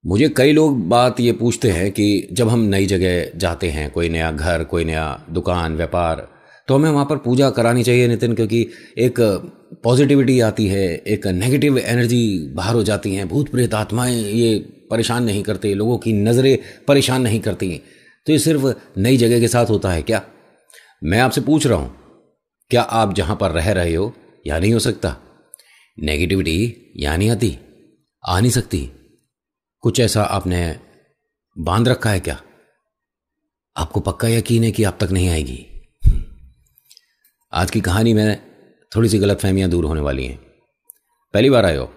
मुझे कई लोग बात ये पूछते हैं कि जब हम नई जगह जाते हैं, कोई नया घर, कोई नया दुकान, व्यापार, तो हमें वहाँ पर पूजा करानी चाहिए नितिन, क्योंकि एक पॉजिटिविटी आती है, एक नेगेटिव एनर्जी बाहर हो जाती हैं, भूत प्रेत आत्माएं ये परेशान नहीं करते, लोगों की नज़रें परेशान नहीं करती। तो ये सिर्फ नई जगह के साथ होता है क्या? मैं आपसे पूछ रहा हूँ, क्या आप जहाँ पर रह रहे हो यहाँ नहीं हो सकता? नेगेटिविटी यहाँ नहीं आती, आ नहीं सकती? कुछ ऐसा आपने बांध रखा है क्या? आपको पक्का यकीन है कि आप तक नहीं आएगी? आज की कहानी में थोड़ी सी गलतफहमियां दूर होने वाली हैं। पहली बार आए हो,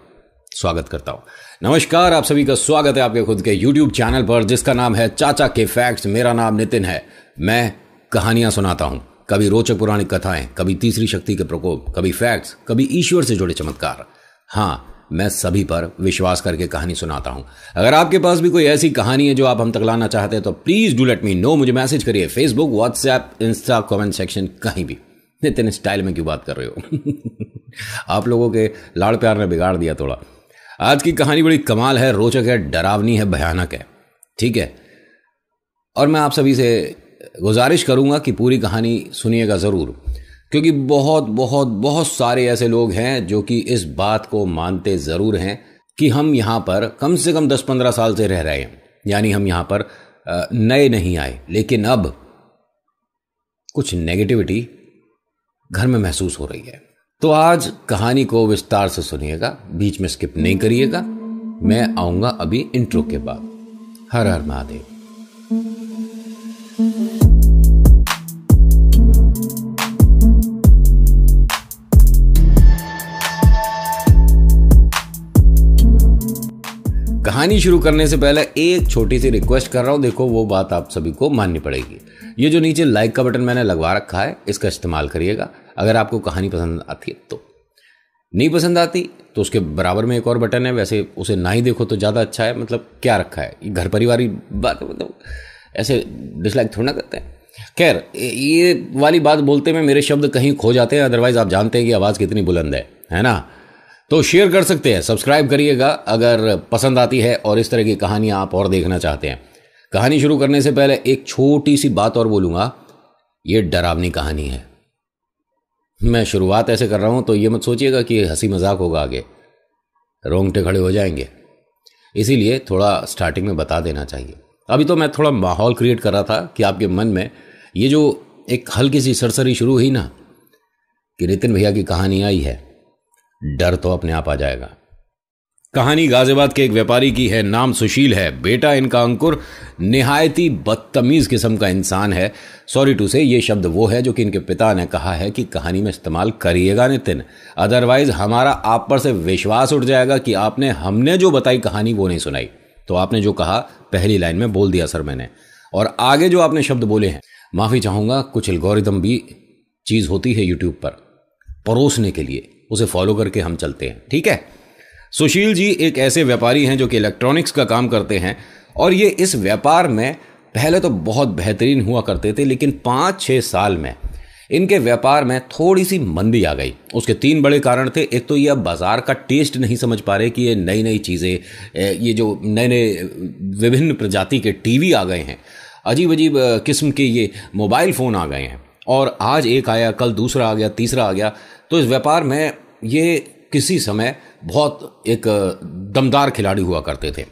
स्वागत करता हूं। नमस्कार, आप सभी का स्वागत है आपके खुद के YouTube चैनल पर जिसका नाम है चाचा के फैक्ट्स। मेरा नाम नितिन है। मैं कहानियां सुनाता हूं, कभी रोचक पुरानी कथाएं, कभी तीसरी शक्ति के प्रकोप, कभी फैक्ट्स, कभी ईश्वर से जुड़े चमत्कार। हाँ, मैं सभी पर विश्वास करके कहानी सुनाता हूं। अगर आपके पास भी कोई ऐसी कहानी है जो आप हम तक लाना चाहते हैं तो please do let me know. मुझे मैसेज करिए, Facebook, WhatsApp, Insta, comment section, कहीं भी। नितिन स्टाइल में क्यों बात कर रहे हो? आप लोगों के लाड़ प्यार ने बिगाड़ दिया थोड़ा। आज की कहानी बड़ी कमाल है, रोचक है, डरावनी है, भयानक है, ठीक है? और मैं आप सभी से गुजारिश करूंगा कि पूरी कहानी सुनिएगा जरूर, क्योंकि बहुत बहुत बहुत सारे ऐसे लोग हैं जो कि इस बात को मानते जरूर हैं कि हम यहां पर कम से कम 10-15 साल से रह रहे हैं, यानी हम यहां पर नए नहीं आए, लेकिन अब कुछ नेगेटिविटी घर में महसूस हो रही है। तो आज कहानी को विस्तार से सुनिएगा, बीच में स्किप नहीं करिएगा। मैं आऊंगा अभी इंट्रो के बाद। हर हर महादेव। कहानी शुरू करने से पहले एक छोटी सी रिक्वेस्ट कर रहा हूं। देखो, वो बात आप सभी को माननी पड़ेगी। ये जो नीचे लाइक का बटन मैंने लगवा रखा है, इसका इस्तेमाल करिएगा अगर आपको कहानी पसंद आती है तो। नहीं पसंद आती तो उसके बराबर में एक और बटन है, वैसे उसे ना ही देखो तो ज़्यादा अच्छा है। मतलब क्या रखा है, ये घर परिवार की बात, मतलब ऐसे डिसलाइक थोड़ा ना करते हैं। खैर, ये वाली बात बोलते में मेरे शब्द कहीं खो जाते हैं, अदरवाइज आप जानते हैं कि आवाज़ कितनी बुलंद है ना? तो शेयर कर सकते हैं, सब्सक्राइब करिएगा अगर पसंद आती है और इस तरह की कहानियां आप और देखना चाहते हैं। कहानी शुरू करने से पहले एक छोटी सी बात और बोलूंगा, ये डरावनी कहानी है। मैं शुरुआत ऐसे कर रहा हूं तो ये मत सोचिएगा कि हंसी मजाक होगा, आगे रोंगटे खड़े हो जाएंगे, इसीलिए थोड़ा स्टार्टिंग में बता देना चाहिए। अभी तो मैं थोड़ा माहौल क्रिएट कर रहा था कि आपके मन में ये जो एक हल्की सी सरसरी शुरू हुई ना कि नितिन भैया की कहानी आई है, डर तो अपने आप आ जाएगा। कहानी गाजियाबाद के एक व्यापारी की है, नाम सुशील है, बेटा इनका अंकुर निहायती बदतमीज किस्म का इंसान है। सॉरी टू से, ये शब्द वो है जो कि इनके पिता ने कहा है कि कहानी में इस्तेमाल करिएगा नितिन, अदरवाइज हमारा आप पर से विश्वास उठ जाएगा कि आपने हमने जो बताई कहानी वो नहीं सुनाई। तो आपने जो कहा पहली लाइन में बोल दिया सर मैंने, और आगे जो आपने शब्द बोले हैं, माफी चाहूंगा, कुछ एल्गोरिदम भी चीज होती है यूट्यूब पर परोसने के लिए, उसे फॉलो करके हम चलते हैं, ठीक है? सुशील जी एक ऐसे व्यापारी हैं जो कि इलेक्ट्रॉनिक्स का काम करते हैं, और ये इस व्यापार में पहले तो बहुत बेहतरीन हुआ करते थे, लेकिन 5-6 साल में इनके व्यापार में थोड़ी सी मंदी आ गई। उसके 3 बड़े कारण थे। एक तो ये अब बाजार का टेस्ट नहीं समझ पा रहे कि ये नई नई चीज़ें, ये जो नए नए विभिन्न प्रजाति के टीवी आ गए हैं, अजीब अजीब किस्म के ये मोबाइल फ़ोन आ गए हैं, और आज एक आया, कल दूसरा आ गया, तीसरा आ गया। तो इस व्यापार में ये किसी समय बहुत एक दमदार खिलाड़ी हुआ करते थे,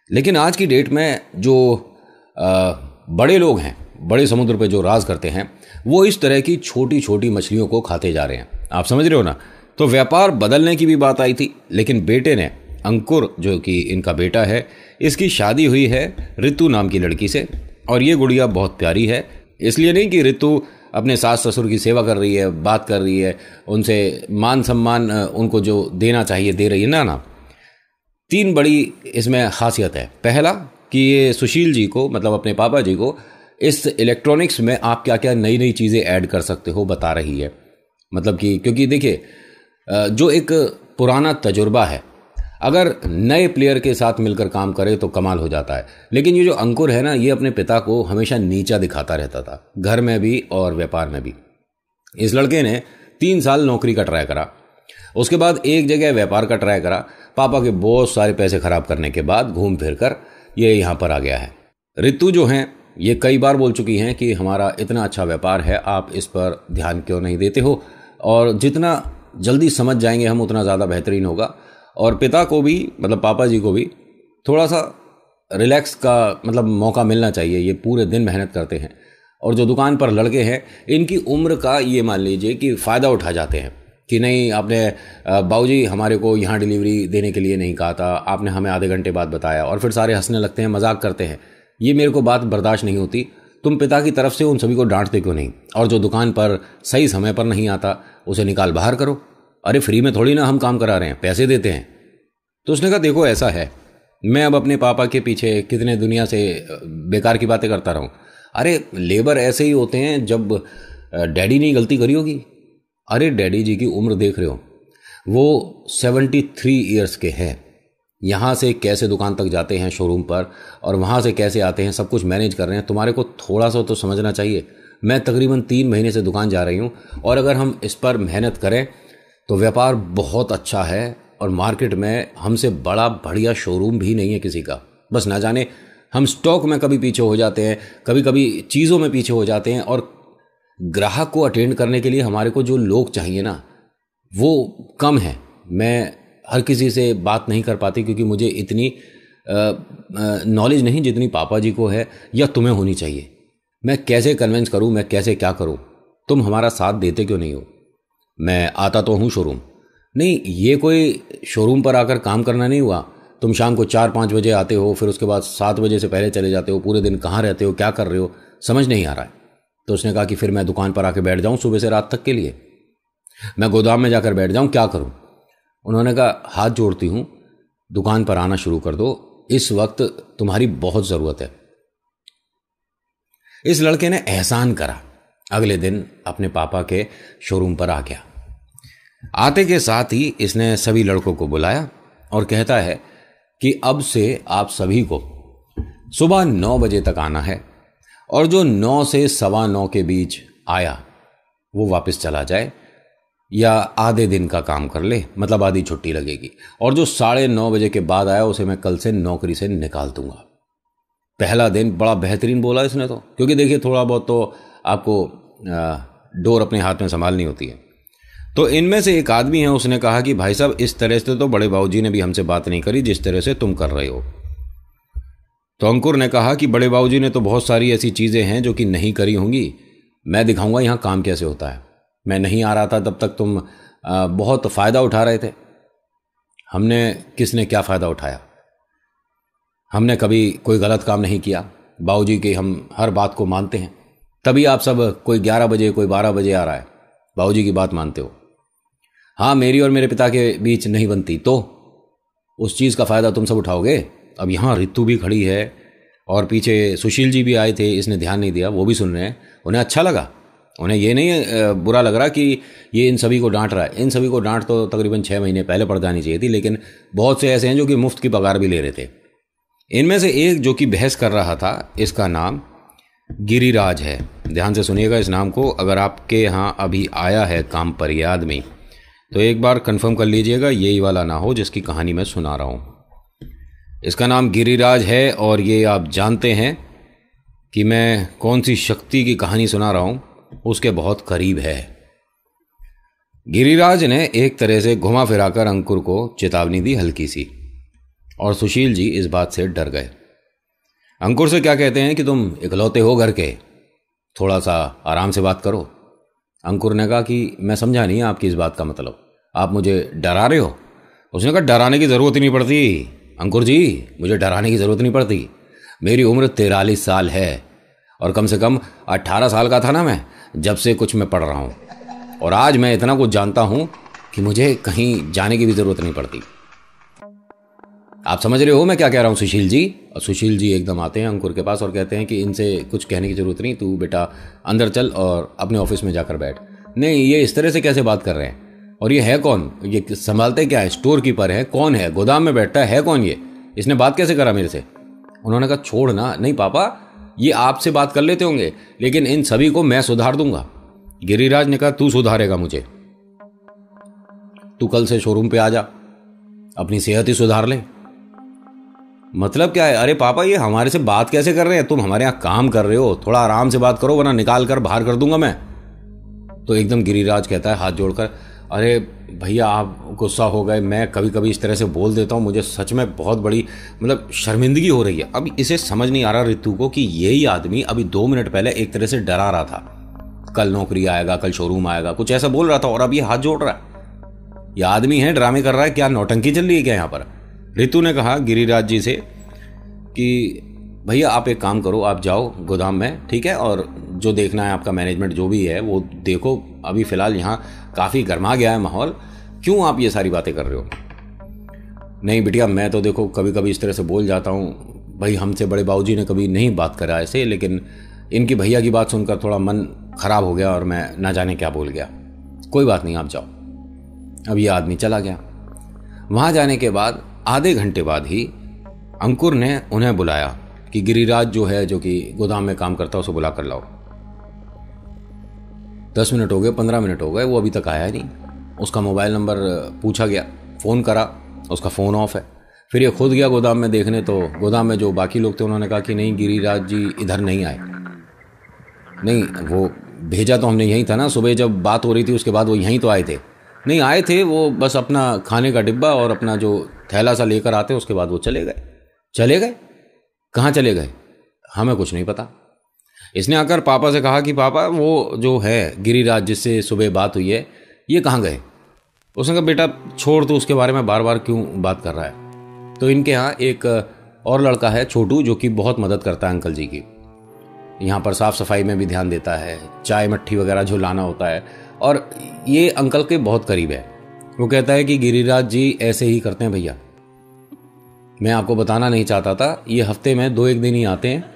लेकिन आज की डेट में जो बड़े लोग हैं, बड़े समुद्र पे जो राज करते हैं, वो इस तरह की छोटी छोटी मछलियों को खाते जा रहे हैं। आप समझ रहे हो ना? तो व्यापार बदलने की भी बात आई थी, लेकिन बेटे ने, अंकुर जो कि इनका बेटा है, इसकी शादी हुई है ऋतु नाम की लड़की से, और ये गुड़िया बहुत प्यारी है। इसलिए नहीं कि ऋतु अपने सास ससुर की सेवा कर रही है, बात कर रही है, उनसे मान सम्मान उनको जो देना चाहिए दे रही है, ना। 3 बड़ी इसमें खासियत है। पहला कि ये सुशील जी को, मतलब अपने पापा जी को, इस इलेक्ट्रॉनिक्स में आप क्या क्या नई नई चीज़ें ऐड कर सकते हो बता रही है। मतलब कि क्योंकि देखिए, जो एक पुराना तजुर्बा है, अगर नए प्लेयर के साथ मिलकर काम करे तो कमाल हो जाता है। लेकिन ये जो अंकुर है ना, ये अपने पिता को हमेशा नीचा दिखाता रहता था, घर में भी और व्यापार में भी। इस लड़के ने 3 साल नौकरी का ट्राई करा, उसके बाद एक जगह व्यापार का ट्राई करा, पापा के बहुत सारे पैसे खराब करने के बाद घूम फिर कर ये यहाँ पर आ गया है। रितु जो हैं ये कई बार बोल चुकी हैं कि हमारा इतना अच्छा व्यापार है, आप इस पर ध्यान क्यों नहीं देते हो, और जितना जल्दी समझ जाएंगे हम उतना ज़्यादा बेहतरीन होगा। और पिता को भी, मतलब पापा जी को भी थोड़ा सा रिलैक्स का मतलब मौका मिलना चाहिए। ये पूरे दिन मेहनत करते हैं, और जो दुकान पर लड़के हैं इनकी उम्र का ये मान लीजिए कि फ़ायदा उठा जाते हैं कि नहीं आपने बाबूजी हमारे को यहाँ डिलीवरी देने के लिए नहीं कहा था, आपने हमें आधे घंटे बाद बताया, और फिर सारे हंसने लगते हैं, मजाक करते हैं। ये मेरे को बात बर्दाश्त नहीं होती। तुम पिता की तरफ से उन सभी को डांटते क्यों नहीं, और जो दुकान पर सही समय पर नहीं आता उसे निकाल बाहर करो। अरे फ्री में थोड़ी ना हम काम करा रहे हैं, पैसे देते हैं। तो उसने कहा देखो ऐसा है, मैं अब अपने पापा के पीछे कितने दुनिया से बेकार की बातें करता रहूं। अरे लेबर ऐसे ही होते हैं, जब डैडी ने गलती करी होगी। अरे डैडी जी की उम्र देख रहे हो, वो 73 ईयर्स के हैं। यहाँ से कैसे दुकान तक जाते हैं शोरूम पर, और वहाँ से कैसे आते हैं, सब कुछ मैनेज कर रहे हैं। तुम्हारे को थोड़ा सा तो समझना चाहिए। मैं तकरीबन 3 महीने से दुकान जा रही हूँ, और अगर हम इस पर मेहनत करें तो व्यापार बहुत अच्छा है, और मार्केट में हमसे बड़ा बढ़िया शोरूम भी नहीं है किसी का। बस ना जाने हम स्टॉक में कभी पीछे हो जाते हैं, कभी कभी चीज़ों में पीछे हो जाते हैं, और ग्राहक को अटेंड करने के लिए हमारे को जो लोग चाहिए ना वो कम है। मैं हर किसी से बात नहीं कर पाती क्योंकि मुझे इतनी नॉलेज नहीं जितनी पापा जी को है या तुम्हें होनी चाहिए। मैं कैसे कन्विंस करूं, मैं कैसे क्या करूं, तुम हमारा साथ देते क्यों नहीं हो। मैं आता तो हूं शोरूम, नहीं ये कोई शोरूम पर आकर काम करना नहीं हुआ। तुम शाम को 4-5 बजे आते हो, फिर उसके बाद 7 बजे से पहले चले जाते हो। पूरे दिन कहाँ रहते हो, क्या कर रहे हो, समझ नहीं आ रहा है। तो उसने कहा कि फिर मैं दुकान पर आके बैठ जाऊं सुबह से रात तक के लिए, मैं गोदाम में जाकर बैठ जाऊं, क्या करूं। उन्होंने कहा हाथ जोड़ती हूं, दुकान पर आना शुरू कर दो, इस वक्त तुम्हारी बहुत ज़रूरत है। इस लड़के ने एहसान करा, अगले दिन अपने पापा के शोरूम पर आ गया। आते के साथ ही इसने सभी लड़कों को बुलाया और कहता है कि अब से आप सभी को सुबह 9 बजे तक आना है, और जो 9 से 9:15 के बीच आया वो वापस चला जाए या आधे दिन का काम कर ले, मतलब आधी छुट्टी लगेगी। और जो 9:30 बजे के बाद आया उसे मैं कल से नौकरी से निकाल दूंगा। पहला दिन बड़ा बेहतरीन बोला इसने तो, क्योंकि देखिए थोड़ा बहुत तो आपको डोर अपने हाथ में संभालनी होती है। तो इनमें से एक आदमी है, उसने कहा कि भाई साहब इस तरह से तो बड़े बाबूजी ने भी हमसे बात नहीं करी जिस तरह से तुम कर रहे हो। तो अंकुर ने कहा कि बड़े बाबूजी ने तो बहुत सारी ऐसी चीज़ें हैं जो कि नहीं करी होंगी, मैं दिखाऊंगा यहाँ काम कैसे होता है। मैं नहीं आ रहा था तब तक तुम बहुत फ़ायदा उठा रहे थे। हमने किसने क्या फ़ायदा उठाया, हमने कभी कोई गलत काम नहीं किया। बाबूजी की हम हर बात को मानते हैं, तभी आप सब कोई 11 बजे कोई 12 बजे आ रहा है, बाबूजी की बात मानते हो। हाँ मेरी और मेरे पिता के बीच नहीं बनती तो उस चीज़ का फ़ायदा तुम सब उठाओगे। अब यहाँ रितु भी खड़ी है और पीछे सुशील जी भी आए थे, इसने ध्यान नहीं दिया, वो भी सुन रहे हैं। उन्हें अच्छा लगा, उन्हें ये नहीं बुरा लग रहा कि ये इन सभी को डांट रहा है। इन सभी को डांट तो तकरीबन 6 महीने पहले पड़ जानी चाहिए थी, लेकिन बहुत से ऐसे हैं जो कि मुफ्त की पगार भी ले रहे थे। इनमें से एक जो कि बहस कर रहा था, इसका नाम गिरिराज है। ध्यान से सुनिएगा इस नाम को, अगर आपके यहाँ अभी आया है काम पर ये आदमी तो एक बार कंफर्म कर लीजिएगा यही वाला ना हो जिसकी कहानी मैं सुना रहा हूँ। इसका नाम गिरिराज है, और ये आप जानते हैं कि मैं कौन सी शक्ति की कहानी सुना रहा हूँ, उसके बहुत करीब है। गिरिराज ने एक तरह से घुमा फिराकर अंकुर को चेतावनी दी हल्की सी, और सुशील जी इस बात से डर गए। अंकुर से क्या कहते हैं कि तुम इकलौते हो घर के, थोड़ा सा आराम से बात करो। अंकुर ने कहा कि मैं समझा नहीं आपकी इस बात का मतलब, आप मुझे डरा रहे हो। उसने कहा डराने की ज़रूरत ही नहीं पड़ती अंकुर जी, मुझे डराने की ज़रूरत नहीं पड़ती। मेरी उम्र 43 साल है, और कम से कम 18 साल का था ना मैं जब से कुछ मैं पढ़ रहा हूँ, और आज मैं इतना कुछ जानता हूँ कि मुझे कहीं जाने की भी ज़रूरत नहीं पड़ती। आप समझ रहे हो मैं क्या कह रहा हूँ सुशील जी। और सुशील जी एकदम आते हैं अंकुर के पास और कहते हैं कि इनसे कुछ कहने की ज़रूरत नहीं, तू बेटा अंदर चल और अपने ऑफिस में जाकर बैठ। नहीं ये इस तरह से कैसे बात कर रहे हैं, और ये है कौन, ये संभालते क्या है, स्टोर कीपर है, कौन है, गोदाम में बैठता है कौन, ये इसने बात कैसे करा मेरे से। उन्होंने कहा छोड़ ना, नहीं पापा ये आपसे बात कर लेते होंगे, लेकिन इन सभी को मैं सुधार दूंगा। गिरिराज ने कहा तू सुधारेगा मुझे। तू कल से शोरूम पे आ जा, अपनी सेहत ही सुधार ले। मतलब क्या है? अरे पापा ये हमारे से बात कैसे कर रहे हैं? तुम हमारे यहाँ काम कर रहे हो, थोड़ा आराम से बात करो वरना निकाल कर बाहर कर दूंगा मैं। तो एकदम गिरिराज कहता है हाथ जोड़कर, अरे भैया आप गुस्सा हो गए, मैं कभी कभी इस तरह से बोल देता हूँ, मुझे सच में बहुत बड़ी मतलब शर्मिंदगी हो रही है। अब इसे समझ नहीं आ रहा ऋतु को कि यही आदमी अभी 2 मिनट पहले एक तरह से डरा रहा था, कल नौकरी आएगा, कल शोरूम आएगा, कुछ ऐसा बोल रहा था, और अब ये हाथ जोड़ रहा है। यह आदमी है ड्रामे कर रहा है, क्या नौटंकी चल रही है क्या यहाँ पर? ऋतु ने कहा गिरिराज जी से कि भैया आप एक काम करो, आप जाओ गोदाम में, ठीक है, और जो देखना है आपका मैनेजमेंट जो भी है वो देखो, अभी फ़िलहाल यहाँ काफ़ी गर्मा गया है माहौल, क्यों आप ये सारी बातें कर रहे हो? नहीं बिटिया, मैं तो देखो कभी कभी इस तरह से बोल जाता हूँ, भाई हमसे बड़े बाबूजी ने कभी नहीं बात करा ऐसे, लेकिन इनकी भैया की बात सुनकर थोड़ा मन खराब हो गया और मैं ना जाने क्या बोल गया। कोई बात नहीं, आप जाओ। अब ये आदमी चला गया। वहाँ जाने के बाद आधे घंटे बाद ही अंकुर ने उन्हें बुलाया कि गिरिराज जो है, जो कि गोदाम में काम करता है, उसे बुला कर लाओ। 10 मिनट हो गए, 15 मिनट हो गए, वो अभी तक आया नहीं। उसका मोबाइल नंबर पूछा गया, फ़ोन करा, उसका फ़ोन ऑफ है। फिर ये खुद गया गोदाम में देखने, तो गोदाम में जो बाकी लोग थे उन्होंने कहा कि नहीं गिरिराज जी इधर नहीं आए। नहीं, वो भेजा तो हमने यहीं था ना, सुबह जब बात हो रही थी उसके बाद वो यहीं तो आए थे। नहीं आए थे, वो बस अपना खाने का डिब्बा और अपना जो थैला सा लेकर आते, उसके बाद वो चले गए। चले गए? कहाँ चले गए? हमें कुछ नहीं पता। इसने आकर पापा से कहा कि पापा वो जो है गिरिराज जिससे सुबह बात हुई है, ये कहाँ गए? उसने कहा बेटा छोड़, तो उसके बारे में बार बार क्यों बात कर रहा है? तो इनके यहाँ एक और लड़का है छोटू, जो कि बहुत मदद करता है अंकल जी की, यहाँ पर साफ सफाई में भी ध्यान देता है, चाय मट्ठी वगैरह जो लाना होता है, और ये अंकल के बहुत करीब है। वो कहता है कि गिरिराज जी ऐसे ही करते हैं भैया, मैं आपको बताना नहीं चाहता था, ये हफ्ते में 2-1 दिन ही आते हैं,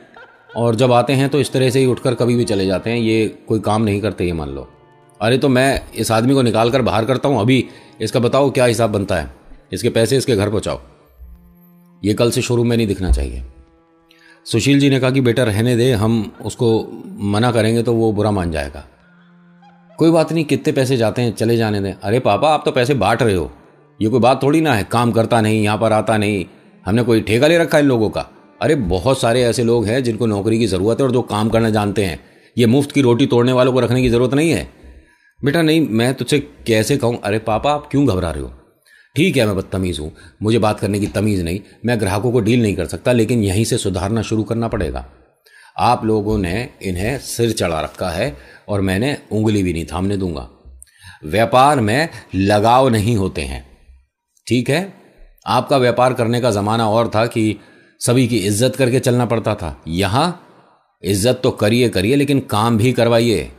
और जब आते हैं तो इस तरह से ही उठकर कभी भी चले जाते हैं, ये कोई काम नहीं करते, ये मान लो। अरे तो मैं इस आदमी को निकाल कर बाहर करता हूँ, अभी इसका बताओ क्या हिसाब बनता है, इसके पैसे इसके घर पहुँचाओ, ये कल से शोरूम में नहीं दिखना चाहिए। सुशील जी ने कहा कि बेटा रहने दे, हम उसको मना करेंगे तो वो बुरा मान जाएगा। कोई बात नहीं, कितने पैसे जाते हैं, चले जाने दें। अरे पापा आप तो पैसे बांट रहे हो, ये कोई बात थोड़ी ना है, काम करता नहीं, यहाँ पर आता नहीं, हमने कोई ठेका ले रखा है इन लोगों का? अरे बहुत सारे ऐसे लोग हैं जिनको नौकरी की ज़रूरत है और जो काम करना जानते हैं, ये मुफ्त की रोटी तोड़ने वालों को रखने की ज़रूरत नहीं है। बेटा नहीं, मैं तुझसे कैसे कहूँ? अरे पापा आप क्यों घबरा रहे हो? ठीक है मैं बदतमीज़ हूँ, मुझे बात करने की तमीज़ नहीं, मैं ग्राहकों को डील नहीं कर सकता, लेकिन यहीं से सुधारना शुरू करना पड़ेगा। आप लोगों ने इन्हें सिर चढ़ा रखा है और मैंने उंगली भी नहीं थामने दूंगा। व्यापार में लगाव नहीं होते हैं, ठीक है? आपका व्यापार करने का ज़माना और था कि सभी की इज्जत करके चलना पड़ता था। यहाँ इज्जत तो करिए करिए, लेकिन काम भी करवाइए।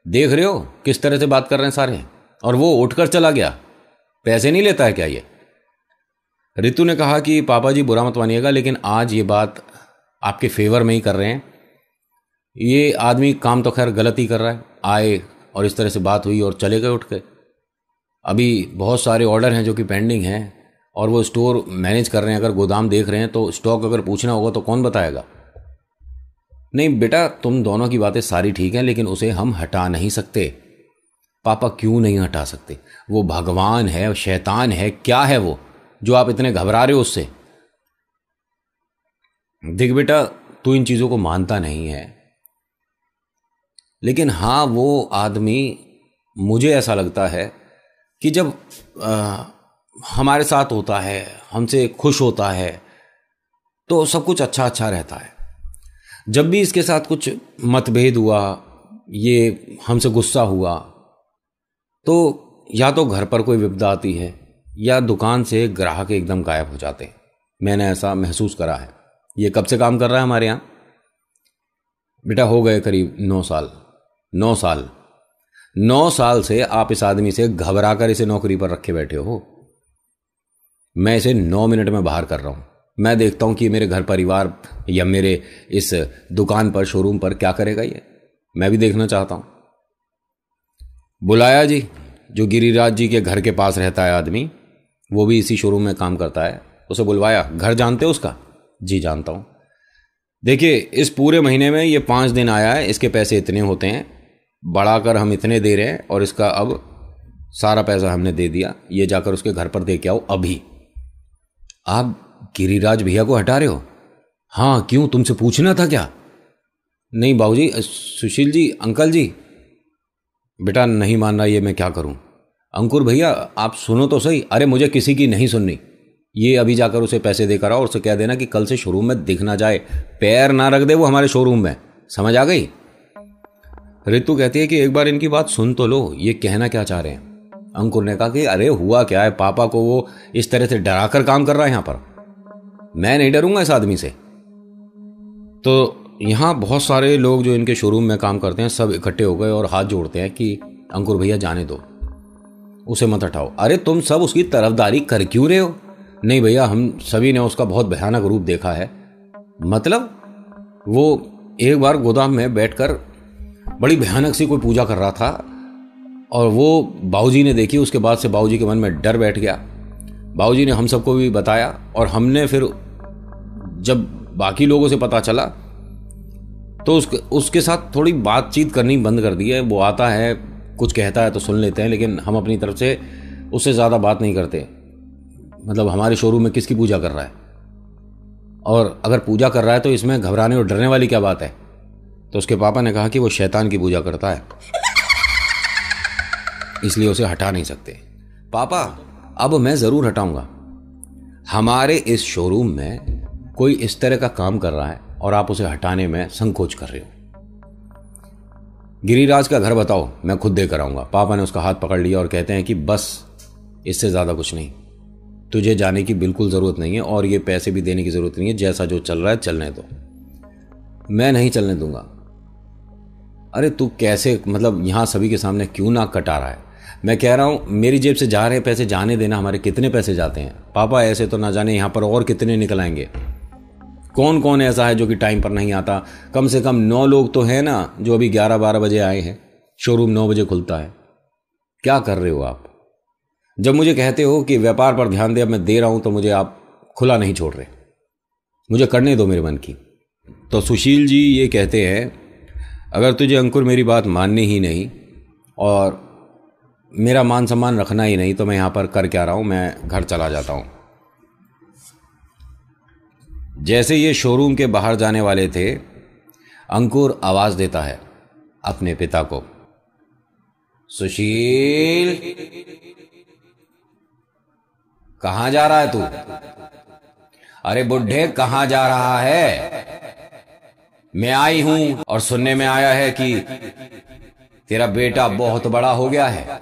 देख रहे हो किस तरह से बात कर रहे हैं सारे, और वो उठकर चला गया। पैसे नहीं लेता है क्या ये? ऋतु ने कहा कि पापा जी बुरा मत मानिएगा, लेकिन आज ये बात आपके फेवर में ही कर रहे हैं। ये आदमी काम तो खैर गलत ही कर रहा है, आए और इस तरह से बात हुई और चले गए उठ के। अभी बहुत सारे ऑर्डर हैं जो कि पेंडिंग हैं, और वो स्टोर मैनेज कर रहे हैं। अगर गोदाम देख रहे हैं तो स्टॉक अगर पूछना होगा तो कौन बताएगा? नहीं बेटा, तुम दोनों की बातें सारी ठीक हैं, लेकिन उसे हम हटा नहीं सकते। पापा क्यों नहीं हटा सकते? वो भगवान है, शैतान है, क्या है वो जो आप इतने घबरा रहे हो उससे? देख बेटा, तू इन चीज़ों को मानता नहीं है, लेकिन हाँ वो आदमी, मुझे ऐसा लगता है कि जब हमारे साथ होता है, हमसे खुश होता है, तो सब कुछ अच्छा अच्छा रहता है। जब भी इसके साथ कुछ मतभेद हुआ, ये हमसे गुस्सा हुआ, तो या तो घर पर कोई विपदा आती है या दुकान से ग्राहक एकदम गायब हो जाते हैं। मैंने ऐसा महसूस करा है। ये कब से काम कर रहा है हमारे यहाँ? बेटा हो गए करीब 9 साल। 9 साल 9 साल से आप इस आदमी से घबरा कर इसे नौकरी पर रखे बैठे हो। मैं इसे 9 मिनट में बाहर कर रहा हूँ। मैं देखता हूँ कि मेरे घर परिवार या मेरे इस दुकान पर, शोरूम पर क्या करेगा ये, मैं भी देखना चाहता हूँ। बुलाया जी, जो गिरिराज जी के घर के पास रहता है आदमी, वो भी इसी शोरूम में काम करता है, उसे बुलवाया। घर जानते हो उसका? जी जानता हूँ। देखिए इस पूरे महीने में ये 5 दिन आया है, इसके पैसे इतने होते हैं, बढ़ाकर हम इतने दे रहे हैं, और इसका अब सारा पैसा हमने दे दिया, ये जाकर उसके घर पर दे के आओ अभी। आप गिरिराज भैया को हटा रहे हो? हाँ क्यों, तुमसे पूछना था क्या? नहीं बाबूजी, सुशील जी, अंकल जी। बेटा नहीं मान रहा, ये मैं क्या करूं? अंकुर भैया आप सुनो तो सही। अरे मुझे किसी की नहीं सुननी। ये अभी जाकर उसे पैसे देकर आओ और उसे कह देना कि कल से शोरूम में दिख ना जाए, पैर ना रख दे वो हमारे शोरूम में, समझ आ गई? रितु कहती है कि एक बार इनकी बात सुन तो लो, ये कहना क्या चाह रहे हैं। अंकुर ने कहा कि अरे हुआ क्या है, पापा को वो इस तरह से डराकर काम कर रहा है यहां पर, मैं नहीं डरूंगा इस आदमी से। तो यहाँ बहुत सारे लोग जो इनके शोरूम में काम करते हैं सब इकट्ठे हो गए और हाथ जोड़ते हैं कि अंकुर भैया जाने दो, उसे मत हटाओ। अरे तुम सब उसकी तरफदारी कर क्यों रहे हो? नहीं भैया, हम सभी ने उसका बहुत भयानक रूप देखा है। मतलब? वो एक बार गोदाम में बैठकर बड़ी भयानक सी कोई पूजा कर रहा था और वो बाबूजी ने देखी। उसके बाद से बाबूजी के मन में डर बैठ गया। बाबूजी ने हम सबको भी बताया और हमने फिर जब बाकी लोगों से पता चला तो उसके साथ थोड़ी बातचीत करनी बंद कर दी है। वो आता है, कुछ कहता है तो सुन लेते हैं, लेकिन हम अपनी तरफ से उससे ज़्यादा बात नहीं करते। मतलब हमारे शोरूम में किसकी पूजा कर रहा है? और अगर पूजा कर रहा है तो इसमें घबराने और डरने वाली क्या बात है? तो उसके पापा ने कहा कि वो शैतान की पूजा करता है, इसलिए उसे हटा नहीं सकते। पापा अब मैं ज़रूर हटाऊंगा। हमारे इस शोरूम में कोई इस तरह का काम कर रहा है और आप उसे हटाने में संकोच कर रहे हो। गिरिराज का घर बताओ, मैं खुद देकर आऊंगा। पापा ने उसका हाथ पकड़ लिया और कहते हैं कि बस, इससे ज़्यादा कुछ नहीं, तुझे जाने की बिल्कुल ज़रूरत नहीं है और ये पैसे भी देने की ज़रूरत नहीं है। जैसा जो चल रहा है चलने दो। मैं नहीं चलने दूंगा। अरे तू कैसे, मतलब यहां सभी के सामने क्यों नाक कटा रहा है? मैं कह रहा हूं मेरी जेब से जा रहे पैसे जाने देना। हमारे कितने पैसे जाते हैं पापा, ऐसे तो ना जाने यहां पर और कितने निकल आएंगे। कौन कौन ऐसा है जो कि टाइम पर नहीं आता? कम से कम 9 लोग तो हैं ना जो अभी 11-12 बजे आए हैं। शोरूम 9 बजे खुलता है। क्या कर रहे हो आप? जब मुझे कहते हो कि व्यापार पर ध्यान दे, अब मैं दे रहा हूं तो मुझे आप खुला नहीं छोड़ रहे। मुझे करने दो मेरे मन की। तो सुशील जी ये कहते हैं, अगर तुझे अंकुर मेरी बात माननी ही नहीं और मेरा मान सम्मान रखना ही नहीं तो मैं यहां पर कर क्या रहा हूं, मैं घर चला जाता हूं। जैसे ये शोरूम के बाहर जाने वाले थे, अंकुर आवाज देता है अपने पिता को, सुशील कहां जा रहा है तू? अरे बुढ़े कहां जा रहा है? मैं आई हूं और सुनने में आया है कि तेरा बेटा बहुत बड़ा हो गया है।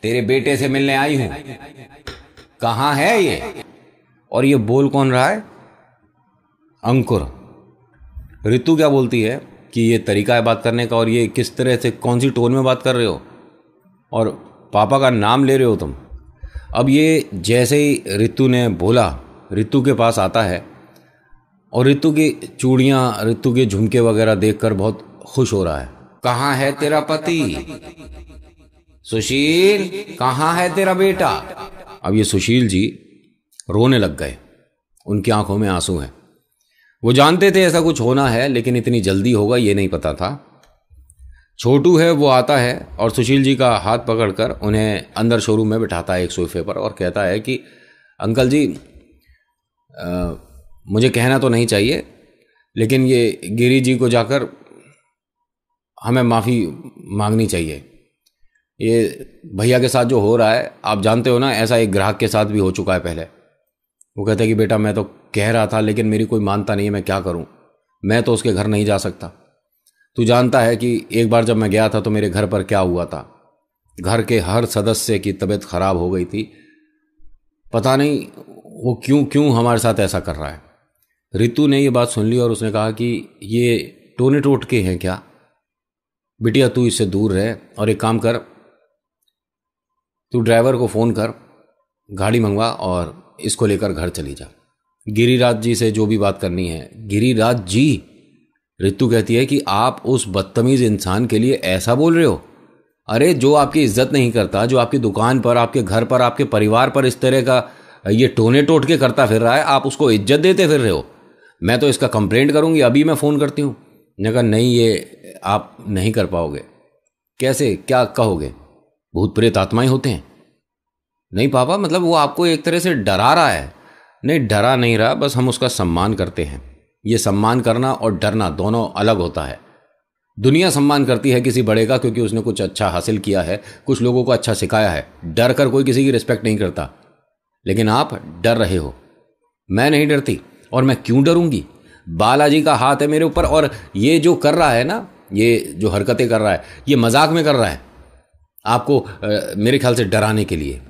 तेरे बेटे से मिलने आई हूं। कहां है ये? और ये बोल कौन रहा है? अंकुर। रितु क्या बोलती है कि ये तरीका है बात करने का और ये किस तरह से, कौन सी टोन में बात कर रहे हो और पापा का नाम ले रहे हो तुम? अब ये जैसे ही रितु ने बोला, रितु के पास आता है और रितु की चूड़ियां, रितु के झुमके वगैरह देखकर बहुत खुश हो रहा है। कहां है तेरा पति? सुशील कहां है तेरा बेटा? अब ये सुशील जी रोने लग गए। उनकी आंखों में आंसू हैं। वो जानते थे ऐसा कुछ होना है, लेकिन इतनी जल्दी होगा ये नहीं पता था। छोटू है वो आता है और सुशील जी का हाथ पकड़कर उन्हें अंदर शोरूम में बिठाता है एक सोफे पर और कहता है कि अंकल जी, मुझे कहना तो नहीं चाहिए, लेकिन ये गिरी जी को जाकर हमें माफ़ी मांगनी चाहिए। ये भैया के साथ जो हो रहा है आप जानते हो ना, ऐसा एक ग्राहक के साथ भी हो चुका है पहले। वो कहता है कि बेटा मैं तो कह रहा था लेकिन मेरी कोई मानता नहीं है, मैं क्या करूं? मैं तो उसके घर नहीं जा सकता। तू जानता है कि एक बार जब मैं गया था तो मेरे घर पर क्या हुआ था। घर के हर सदस्य की तबीयत खराब हो गई थी। पता नहीं वो क्यों हमारे साथ ऐसा कर रहा है। रितु ने ये बात सुन ली और उसने कहा कि ये टोने टोटके हैं क्या? बिटिया तू इससे दूर रह और एक काम कर, तू ड्राइवर को फ़ोन कर, गाड़ी मंगवा और इसको लेकर घर चली जा। गिरिराज जी से जो भी बात करनी है। गिरिराज जी? रितु कहती है कि आप उस बदतमीज इंसान के लिए ऐसा बोल रहे हो? अरे जो आपकी इज्जत नहीं करता, जो आपकी दुकान पर, आपके घर पर, आपके परिवार पर इस तरह का ये टोने टोटके करता फिर रहा है, आप उसको इज्जत देते फिर रहे हो। मैं तो इसका कंप्लेंट करूंगी, अभी मैं फ़ोन करती हूँ। ने कहा नहीं, ये आप नहीं कर पाओगे। कैसे, क्या कहोगे? भूत प्रेत आत्माएं होते हैं? नहीं पापा, मतलब वो आपको एक तरह से डरा रहा है। नहीं, डरा नहीं रहा, बस हम उसका सम्मान करते हैं। ये सम्मान करना और डरना दोनों अलग होता है। दुनिया सम्मान करती है किसी बड़े का क्योंकि उसने कुछ अच्छा हासिल किया है, कुछ लोगों को अच्छा सिखाया है। डर कर कोई किसी की रिस्पेक्ट नहीं करता। लेकिन आप डर रहे हो, मैं नहीं डरती। और मैं क्यों डरूंगी? बालाजी का हाथ है मेरे ऊपर। और ये जो कर रहा है ना, ये जो हरकतें कर रहा है, ये मजाक में कर रहा है आपको मेरे ख्याल से डराने के लिए।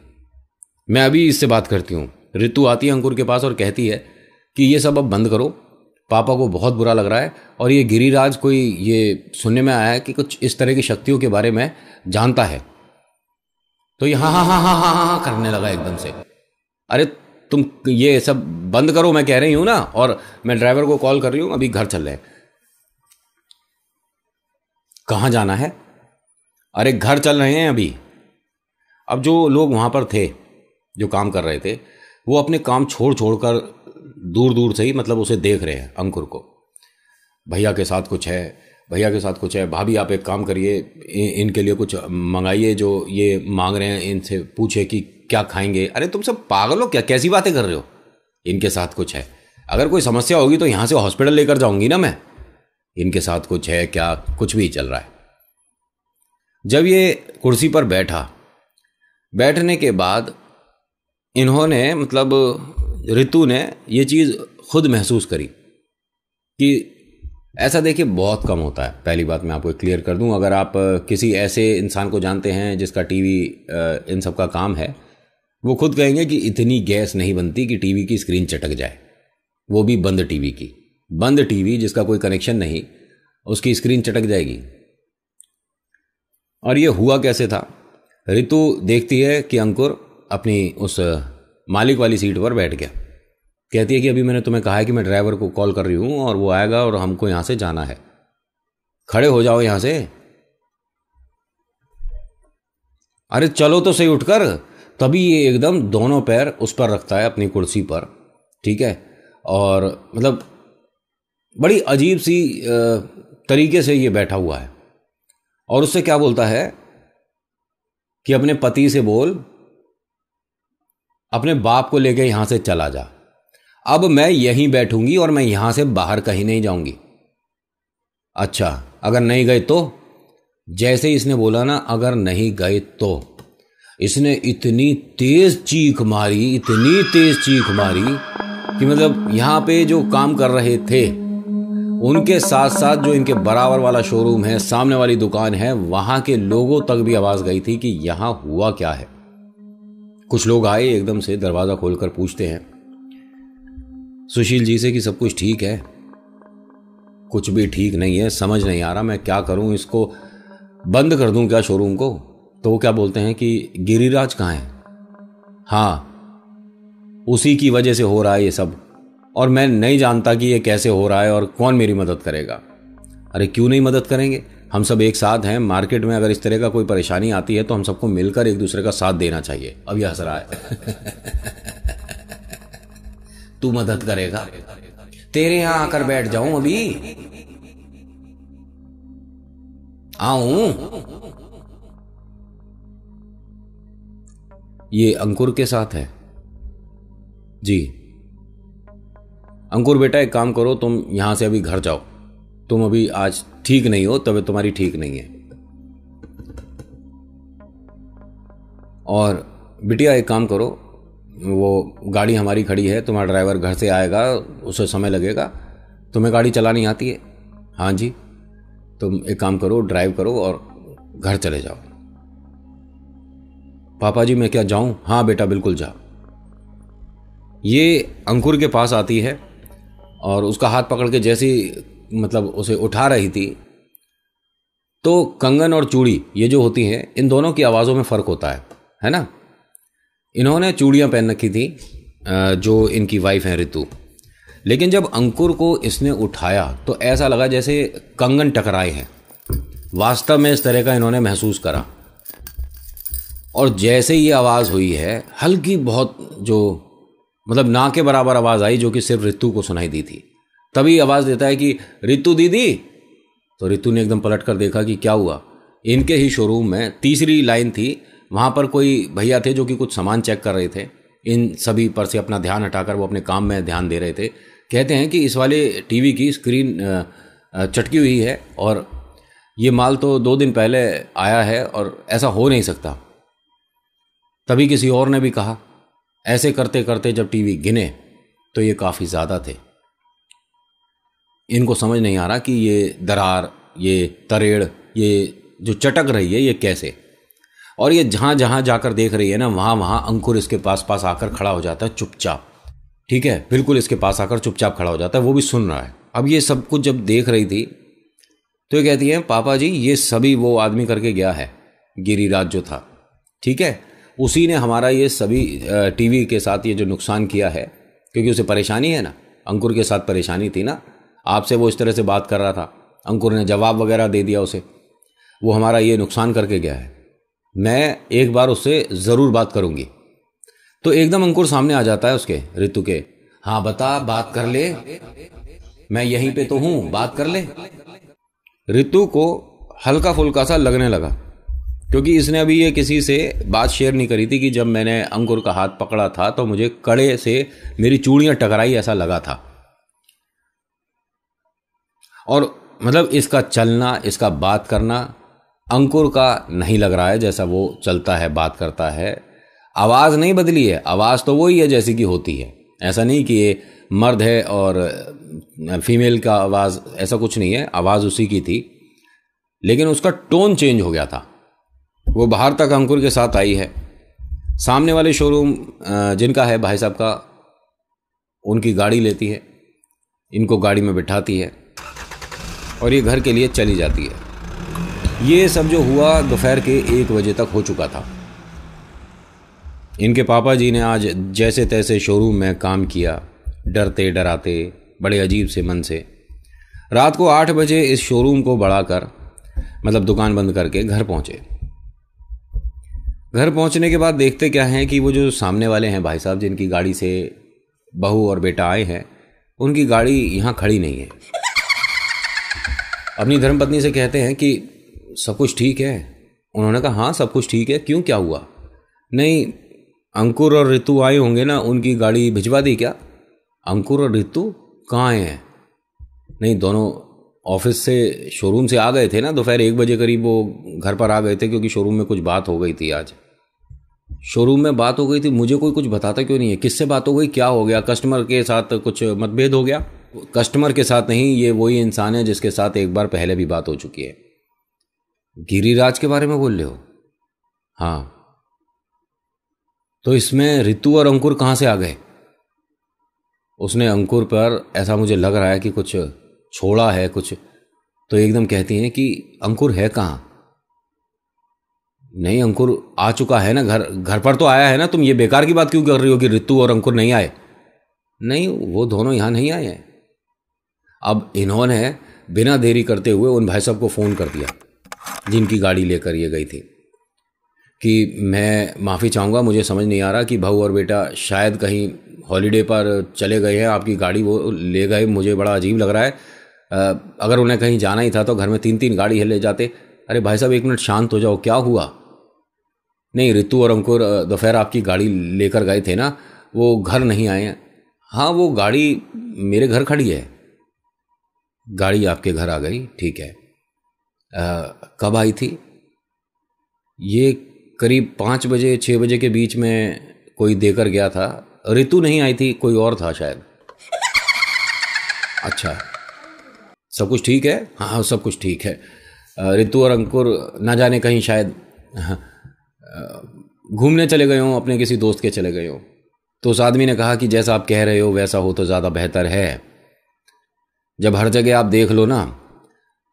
मैं अभी इससे बात करती हूँ। ऋतु आती है अंकुर के पास और कहती है कि ये सब अब बंद करो, पापा को बहुत बुरा लग रहा है। और ये गिरिराज कोई, ये सुनने में आया है कि कुछ इस तरह की शक्तियों के बारे में जानता है। तो ये हाँ हाँ हाँ हाँ हाँ हाँ करने लगा एकदम से। अरे तुम ये सब बंद करो, मैं कह रही हूं ना। और मैं ड्राइवर को कॉल कर रही हूं, अभी घर चल रहे हैं। कहाँ जाना है? अरे घर चल रहे हैं अभी। अब जो लोग वहां पर थे, जो काम कर रहे थे, वो अपने काम छोड़ छोड़ कर दूर दूर से ही मतलब उसे देख रहे हैं, अंकुर को। भैया के साथ कुछ है, भैया के साथ कुछ है। भाभी आप एक काम करिए, इनके लिए कुछ मंगाइए, जो ये मांग रहे हैं इनसे पूछे कि क्या खाएंगे। अरे तुम सब पागल हो क्या? कैसी बातें कर रहे हो? इनके साथ कुछ है, अगर कोई समस्या होगी तो यहां से हॉस्पिटल लेकर जाऊंगी ना मैं। इनके साथ कुछ है क्या? कुछ भी चल रहा है। जब ये कुर्सी पर बैठा, बैठने के बाद इन्होंने मतलब ऋतु ने ये चीज़ खुद महसूस करी कि ऐसा देखिए बहुत कम होता है। पहली बात मैं आपको क्लियर कर दूं, अगर आप किसी ऐसे इंसान को जानते हैं जिसका टीवी इन सब का काम है, वो खुद कहेंगे कि इतनी गैस नहीं बनती कि टीवी की स्क्रीन चटक जाए, वो भी बंद टीवी की। बंद टीवी जिसका कोई कनेक्शन नहीं, उसकी स्क्रीन चटक जाएगी। और ये हुआ कैसे था? ऋतु देखती है कि अंकुर अपनी उस मालिक वाली सीट पर बैठ गया। कहती है कि अभी मैंने तुम्हें कहा है कि मैं ड्राइवर को कॉल कर रही हूं और वो आएगा और हमको यहां से जाना है। खड़े हो जाओ यहां से। अरे चलो तो सही उठकर। तभी ये एकदम दोनों पैर उस पर रखता है अपनी कुर्सी पर, ठीक है। और मतलब बड़ी अजीब सी तरीके से ये बैठा हुआ है और उससे क्या बोलता है कि अपने पति से बोल, अपने बाप को लेके यहां से चला जा। अब मैं यहीं बैठूंगी और मैं यहां से बाहर कहीं नहीं जाऊंगी। अच्छा, अगर नहीं गए तो? जैसे ही इसने बोला ना अगर नहीं गए तो, इसने इतनी तेज चीख मारी, इतनी तेज चीख मारी कि मतलब यहां पे जो काम कर रहे थे उनके साथ साथ जो इनके बराबर वाला शोरूम है, सामने वाली दुकान है, वहां के लोगों तक भी आवाज गई थी कि यहां हुआ क्या है। कुछ लोग आए एकदम से, दरवाजा खोलकर पूछते हैं सुशील जी से कि सब कुछ ठीक है। कुछ भी ठीक नहीं है, समझ नहीं आ रहा मैं क्या करूं, इसको बंद कर दूं क्या शोरूम को? तो वो क्या बोलते हैं कि गिरिराज कहाँ है? हाँ, उसी की वजह से हो रहा है ये सब, और मैं नहीं जानता कि ये कैसे हो रहा है और कौन मेरी मदद करेगा। अरे क्यों नहीं मदद करेंगे, हम सब एक साथ हैं। मार्केट में अगर इस तरह का कोई परेशानी आती है तो हम सबको मिलकर एक दूसरे का साथ देना चाहिए। अब ये हंस रहा है। तू मदद करेगा? तेरे यहां आकर बैठ जाऊं अभी? आऊं? ये अंकुर के साथ है जी। अंकुर बेटा एक काम करो, तुम यहां से अभी घर जाओ। तुम अभी आज ठीक नहीं हो, तबीयत तुम्हारी ठीक नहीं है। और बिटिया एक काम करो, वो गाड़ी हमारी खड़ी है, तुम्हारा ड्राइवर घर से आएगा, उसे समय लगेगा। तुम्हें गाड़ी चलानी आती है? हाँ जी। तुम एक काम करो, ड्राइव करो और घर चले जाओ। पापा जी मैं क्या जाऊं? हाँ बेटा बिल्कुल जाओ। ये अंकुर के पास आती है और उसका हाथ पकड़ के जैसे मतलब उसे उठा रही थी, तो कंगन और चूड़ी ये जो होती हैं, इन दोनों की आवाज़ों में फ़र्क होता है ना। इन्होंने चूड़ियाँ पहन रखी थी, जो इनकी वाइफ हैं ऋतु। लेकिन जब अंकुर को इसने उठाया तो ऐसा लगा जैसे कंगन टकराए हैं। वास्तव में इस तरह का इन्होंने महसूस करा। और जैसे ही ये आवाज़ हुई है, हल्की बहुत जो मतलब ना के बराबर आवाज़ आई, जो कि सिर्फ ऋतु को सुनाई दी थी। तभी आवाज़ देता है कि ऋतु दीदी। तो ऋतु ने एकदम पलट कर देखा कि क्या हुआ। इनके ही शोरूम में तीसरी लाइन थी, वहाँ पर कोई भैया थे जो कि कुछ सामान चेक कर रहे थे, इन सभी पर से अपना ध्यान हटाकर वो अपने काम में ध्यान दे रहे थे। कहते हैं कि इस वाले टीवी की स्क्रीन चटकी हुई है और ये माल तो 2 दिन पहले आया है और ऐसा हो नहीं सकता। तभी किसी और ने भी कहा। ऐसे करते करते जब टीवी गिने तो ये काफ़ी ज़्यादा थे। इनको समझ नहीं आ रहा कि ये दरार, ये तरेड़, ये जो चटक रही है ये कैसे। और ये जहाँ जहाँ जाकर देख रही है ना, वहाँ वहाँ अंकुर इसके पास पास आकर खड़ा हो जाता है चुपचाप। ठीक है, बिल्कुल इसके पास आकर चुपचाप खड़ा हो जाता है, वो भी सुन रहा है। अब ये सब कुछ जब देख रही थी तो ये कहती है, पापा जी ये सभी वो आदमी करके गया है, गिरिराज जो था, ठीक है, उसी ने हमारा ये सभी टीवी के साथ ये जो नुकसान किया है, क्योंकि उसे परेशानी है ना, अंकुर के साथ परेशानी थी ना, आपसे वो इस तरह से बात कर रहा था, अंकुर ने जवाब वगैरह दे दिया उसे, वो हमारा ये नुकसान करके गया है, मैं एक बार उससे ज़रूर बात करूँगी। तो एकदम अंकुर सामने आ जाता है उसके, ऋतु के। हाँ बता, बात कर ले, मैं यहीं पे तो हूँ, बात कर ले। ऋतु को हल्का फुल्का सा लगने लगा, क्योंकि इसने अभी ये किसी से बात शेयर नहीं करी थी कि जब मैंने अंकुर का हाथ पकड़ा था तो मुझे कड़े से मेरी चूड़ियां टकराई, ऐसा लगा था। और मतलब इसका चलना, इसका बात करना अंकुर का नहीं लग रहा है जैसा वो चलता है, बात करता है। आवाज़ नहीं बदली है, आवाज़ तो वही है जैसी कि होती है। ऐसा नहीं कि ये मर्द है और फीमेल का आवाज़, ऐसा कुछ नहीं है, आवाज़ उसी की थी, लेकिन उसका टोन चेंज हो गया था। वो बाहर तक अंकुर के साथ आई है। सामने वाले शोरूम जिनका है भाई साहब का, उनकी गाड़ी लेती है, इनको गाड़ी में बिठाती है और ये घर के लिए चली जाती है। ये सब जो हुआ दोपहर के 1 बजे तक हो चुका था। इनके पापा जी ने आज जैसे तैसे शोरूम में काम किया, डरते डराते, बड़े अजीब से मन से। रात को 8 बजे इस शोरूम को बढ़ाकर, मतलब दुकान बंद करके घर पहुंचे। घर पहुंचने के बाद देखते क्या हैं कि वो जो सामने वाले हैं भाई साहब, जिनकी गाड़ी से बहू और बेटा आए हैं, उनकी गाड़ी यहाँ खड़ी नहीं है। अपनी धर्मपत्नी से कहते हैं कि सब कुछ ठीक है। उन्होंने कहा हाँ सब कुछ ठीक है, क्यों, क्या हुआ? नहीं, अंकुर और ऋतु आए होंगे ना, उनकी गाड़ी भिजवा दी क्या? अंकुर और ऋतु कहाँ आए हैं? नहीं, दोनों ऑफिस से, शोरूम से आ गए थे ना, दोपहर 1 बजे करीब वो घर पर आ गए थे, क्योंकि शोरूम में कुछ बात हो गई थी। आज शोरूम में बात हो गई थी, मुझे कोई कुछ बताता क्यों नहीं है? किससे बात हो गई, क्या हो गया? कस्टमर के साथ कुछ मतभेद हो गया? कस्टमर के साथ नहीं, ये वही इंसान है जिसके साथ एक बार पहले भी बात हो चुकी है। गिरिराज के बारे में बोल रहे हो? हाँ, तो इसमें ऋतु और अंकुर कहाँ से आ गए? उसने अंकुर पर, ऐसा मुझे लग रहा है कि कुछ छोड़ा है कुछ। तो एकदम कहती हैं कि अंकुर है कहाँ? नहीं, अंकुर आ चुका है ना, घर पर तो आया है ना। तुम ये बेकार की बात क्यों कर रही हो कि ऋतु और अंकुर नहीं आए? नहीं, वो दोनों यहाँ नहीं आए हैं। अब इन्होंने बिना देरी करते हुए उन भाई साहब को फ़ोन कर दिया जिनकी गाड़ी लेकर ये गई थी, कि मैं माफ़ी चाहूँगा, मुझे समझ नहीं आ रहा कि बहू और बेटा शायद कहीं हॉलीडे पर चले गए हैं, आपकी गाड़ी वो ले गए, मुझे बड़ा अजीब लग रहा है। अगर उन्हें कहीं जाना ही था तो घर में 3-3 गाड़ी है ले जाते। अरे भाई साहब 1 मिनट शांत हो जाओ, क्या हुआ? नहीं, ऋतु और अंकुर दोपहर आपकी गाड़ी लेकर गए थे ना, वो घर नहीं आए हैं। हाँ, वो गाड़ी मेरे घर खड़ी है। गाड़ी आपके घर आ गई, ठीक है। कब आई थी? ये करीब 5 बजे 6 बजे के बीच में कोई देकर गया था। ऋतु नहीं आई थी, कोई और था शायद। अच्छा, सब कुछ ठीक है? हाँ, सब कुछ ठीक है। ऋतु और अंकुर ना जाने कहीं शायद घूमने चले गए हों, अपने किसी दोस्त के चले गए हों। तो उस आदमी ने कहा कि जैसा आप कह रहे हो वैसा हो तो ज़्यादा बेहतर है। जब हर जगह आप देख लो ना,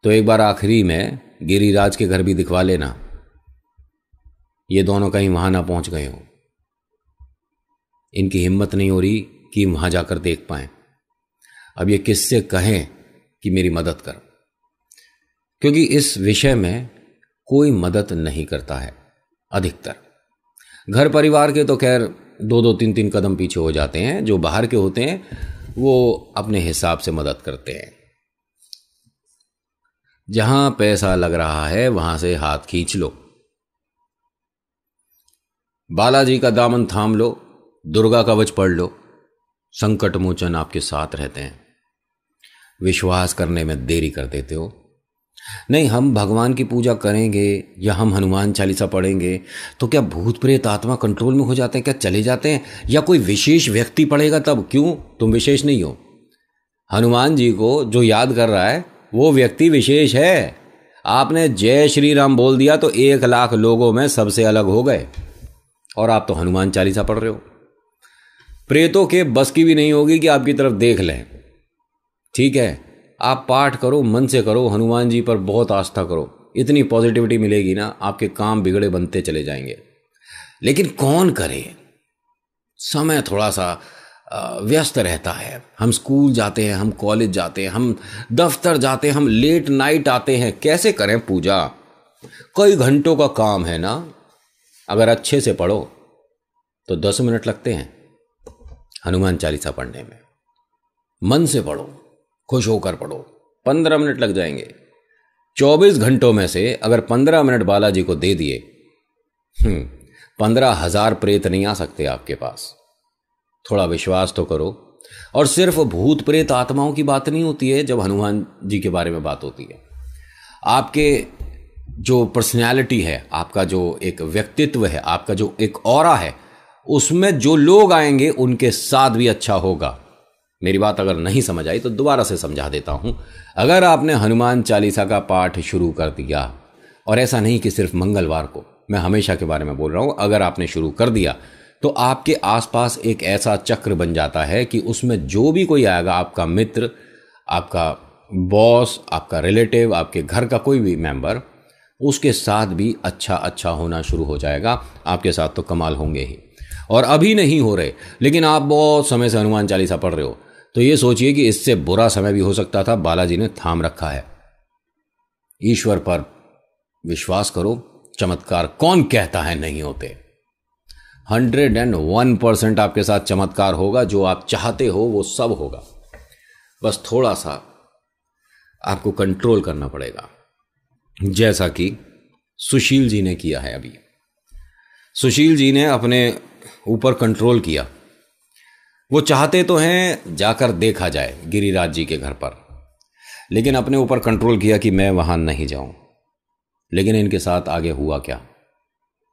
तो एक बार आखिरी में गिरिराज के घर भी दिखवा लेना, ये दोनों कहीं वहां ना पहुंच गए हों। इनकी हिम्मत नहीं हो रही कि वहां जाकर देख पाएं। अब ये किससे कहें कि मेरी मदद कर, क्योंकि इस विषय में कोई मदद नहीं करता है। अधिकतर घर परिवार के तो खैर 2-2 3-3 कदम पीछे हो जाते हैं, जो बाहर के होते हैं वो अपने हिसाब से मदद करते हैं। जहां पैसा लग रहा है वहां से हाथ खींच लो। बालाजी का दामन थाम लो, दुर्गा कवच पढ़ लो, संकट मोचन आपके साथ रहते हैं। विश्वास करने में देरी कर देते हो। नहीं, हम भगवान की पूजा करेंगे या हम हनुमान चालीसा पढ़ेंगे तो क्या भूत प्रेत आत्मा कंट्रोल में हो जाते हैं? क्या चले जाते हैं? या कोई विशेष व्यक्ति पढ़ेगा तब? क्यों? तुम विशेष नहीं हो। हनुमान जी को जो याद कर रहा है वो व्यक्ति विशेष है। आपने जय श्री राम बोल दिया तो 1,00,000 लोगों में सबसे अलग हो गए, और आप तो हनुमान चालीसा पढ़ रहे हो। प्रेतों के बस की भी नहीं होगी कि आपकी तरफ देख लें। ठीक है, आप पाठ करो, मन से करो, हनुमान जी पर बहुत आस्था करो, इतनी पॉजिटिविटी मिलेगी ना, आपके काम बिगड़े बनते चले जाएंगे। लेकिन कौन करे? समय थोड़ा सा व्यस्त रहता है। हम स्कूल जाते हैं, हम कॉलेज जाते हैं, हम दफ्तर जाते हैं, हम लेट नाइट आते हैं, कैसे करें पूजा? कई घंटों का काम है ना। अगर अच्छे से पढ़ो तो 10 मिनट लगते हैं हनुमान चालीसा पढ़ने में। मन से पढ़ो, खुश होकर पढ़ो, 15 मिनट लग जाएंगे। 24 घंटों में से अगर 15 मिनट बालाजी को दे दिए, 15,000 प्रेत नहीं आ सकते आपके पास। थोड़ा विश्वास तो करो। और सिर्फ भूत प्रेत आत्माओं की बात नहीं होती है जब हनुमान जी के बारे में बात होती है। आपके जो पर्सनैलिटी है, आपका जो एक व्यक्तित्व है, आपका जो एक ऑरा है, उसमें जो लोग आएंगे उनके साथ भी अच्छा होगा। मेरी बात अगर नहीं समझ आई तो दोबारा से समझा देता हूं। अगर आपने हनुमान चालीसा का पाठ शुरू कर दिया, और ऐसा नहीं कि सिर्फ मंगलवार को, मैं हमेशा के बारे में बोल रहा हूं, अगर आपने शुरू कर दिया तो आपके आसपास एक ऐसा चक्र बन जाता है कि उसमें जो भी कोई आएगा, आपका मित्र, आपका बॉस, आपका रिलेटिव, आपके घर का कोई भी मेंबर, उसके साथ भी अच्छा होना शुरू हो जाएगा। आपके साथ तो कमाल होंगे ही। और अभी नहीं हो रहे, लेकिन आप बहुत समय से हनुमान चालीसा पढ़ रहे हो, तो ये सोचिए कि इससे बुरा समय भी हो सकता था, बालाजी ने थाम रखा है। ईश्वर पर विश्वास करो, चमत्कार कौन कहता है नहीं होते। 101% आपके साथ चमत्कार होगा। जो आप चाहते हो वो सब होगा। बस थोड़ा सा आपको कंट्रोल करना पड़ेगा, जैसा कि सुशील जी ने किया है। अभी सुशील जी ने अपने ऊपर कंट्रोल किया। वो चाहते तो हैं जाकर देखा जाए गिरिराज जी के घर पर, लेकिन अपने ऊपर कंट्रोल किया कि मैं वहां नहीं जाऊं। लेकिन इनके साथ आगे हुआ क्या,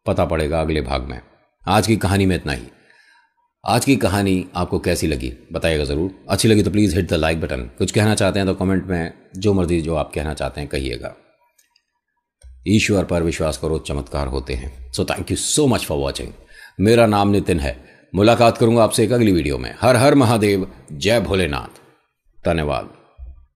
पता पड़ेगा अगले भाग में। आज की कहानी में इतना ही। आज की कहानी आपको कैसी लगी बताइएगा ज़रूर। अच्छी लगी तो please hit the like button. कुछ कहना चाहते हैं तो कमेंट में जो मर्जी जो आप कहना चाहते हैं कहिएगा। ईश्वर पर विश्वास करो, चमत्कार होते हैं। So thank you so much for watching. मेरा नाम नितिन है। मुलाकात करूंगा आपसे एक अगली वीडियो में। हर हर महादेव, जय भोलेनाथ। धन्यवाद।